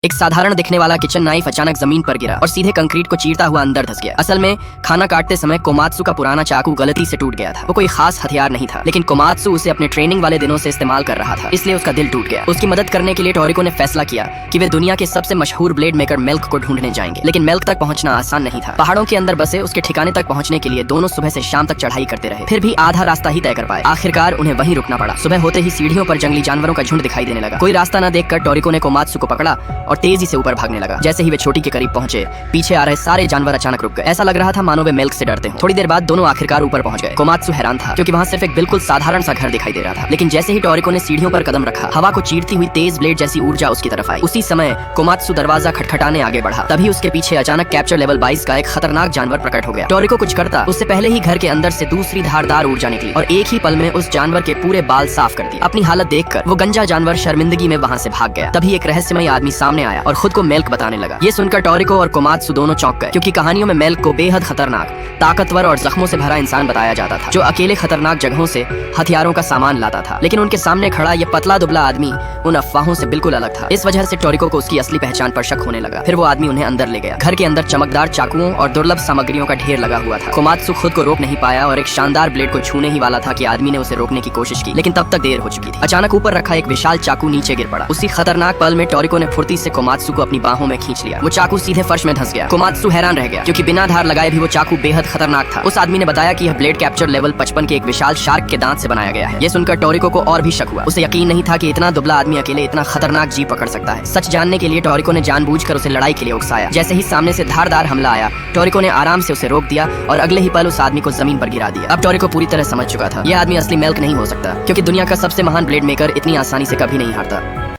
एक साधारण दिखने वाला किचन नाइफ अचानक जमीन पर गिरा और सीधे कंक्रीट को चीरता हुआ अंदर धस गया। असल में खाना काटते समय कोमात्सु का पुराना चाकू गलती से टूट गया था। वो कोई खास हथियार नहीं था, लेकिन कोमात्सु उसे अपने ट्रेनिंग वाले दिनों से इस्तेमाल कर रहा था, इसलिए उसका दिल टूट गया। उसकी मदद करने के लिए टोरिको ने फैसला किया कि वे दुनिया के सबसे मशहूर ब्लेड मेकर मेल्क को ढूंढने जाएंगे। लेकिन मेल्क तक पहुंचना आसान नहीं था। पहाड़ों के अंदर बसे उसके ठिकाने तक पहुंचने के लिए दोनों सुबह से शाम तक चढ़ाई करते रहे, फिर भी आधा रास्ता ही तय कर पाए। आखिरकार उन्हें वहीं रुकना पड़ा। सुबह होते ही सीढ़ियों पर जंगली जानवरों का झुंड दिखाई देने लगा। कोई रास्ता न देखकर टोरिको ने कोमात्सु को पकड़ा और तेजी से ऊपर भागने लगा। जैसे ही वे चोटी के करीब पहुंचे, पीछे आ रहे सारे जानवर अचानक रुक गए। ऐसा लग रहा था मानो वे मेल्क से डरते हो। थोड़ी देर बाद दोनों आखिरकार ऊपर पहुंच गए। कोमात्सु हैरान था क्योंकि वहां सिर्फ एक बिल्कुल साधारण सा घर दिखाई दे रहा था। लेकिन जैसे ही टोरिको ने सीढ़ियों पर कदम रखा, हवा को चीरती हुई तेज ब्लेड जैसी ऊर्जा उसकी तरफ आई। उसी समय कोमात्सु दरवाजा खटखटाने आगे बढ़ा। तभी उसके पीछे अचानक कैप्चर लेवल 22 का एक खतरनाक जानवर प्रकट हो गया। टोरिको कुछ करता उससे पहले ही घर के अंदर से दूसरी धारदार ऊर्जा निकली और एक ही पल में उस जानवर के पूरे बाल साफ कर दिए। अपनी हालत देखकर वो गंजा जानवर शर्मिंदगी में वहां से भाग गया। तभी एक रहस्यमय आदमी सामने आया और खुद को मेल्क बताने लगा। ये सुनकर टोरिको और कोमात्सु दोनों चौंक गए, क्योंकि कहानियों में मेल्क को बेहद खतरनाक, ताकतवर और जख्मों से भरा इंसान बताया जाता था, जो अकेले खतरनाक जगहों से हथियारों का सामान लाता था। लेकिन उनके सामने खड़ा ये पतला दुबला आदमी उन अफवाहों से बिल्कुल अलग था। इस वजह से टोरिको को उसकी असली पहचान पर शक होने लगा। फिर वो आदमी उन्हें अंदर ले गया। घर के अंदर चमकदार चाकुओं और दुर्लभ सामग्रियों का ढेर लगा हुआ था। कोमात्सु खुद को रोक नहीं पाया और एक शानदार ब्लेड को छूने ही वाला था कि आदमी ने उसे रोकने की कोशिश की, लेकिन तब तक देर हो चुकी थी। अचानक ऊपर रखा एक विशाल चाकू नीचे गिर पड़ा। उसी खतरनाक पल में टोरिको ने फुर्ती से कोमात्सु को अपनी बाहों में खींच लिया। वो चाकू सीधे फर्श में धंस गया। कोमात्सु हैरान रह गया, क्योंकि बिना धार लगाए भी वो चाकू बेहद खतरनाक था। उस आदमी ने बताया कि यह ब्लेड कैप्चर लेवल 55 के एक विशाल शार्क के दांत से बनाया गया है। ये सुनकर टोरिको को और भी शक हुआ। उसे यकीन नहीं था कि इतना दुबला आदमी अकेले इतना खतरनाक जीव पकड़ सकता है। सच जानने के लिए टोरिको ने जानबूझकर उसे लड़ाई के लिए उकसाया। जैसे ही सामने से धारदार हमला आया, टोरिको ने आराम से उसे रोक दिया और अगले ही पल उस आदमी को जमीन पर गिरा दिया। अब टोरिको पूरी तरह समझ चुका था, यह आदमी असली मेल्क नहीं हो सकता, क्योंकि दुनिया का सबसे महान ब्लेड मेकर इतनी आसानी से कभी नहीं हारता।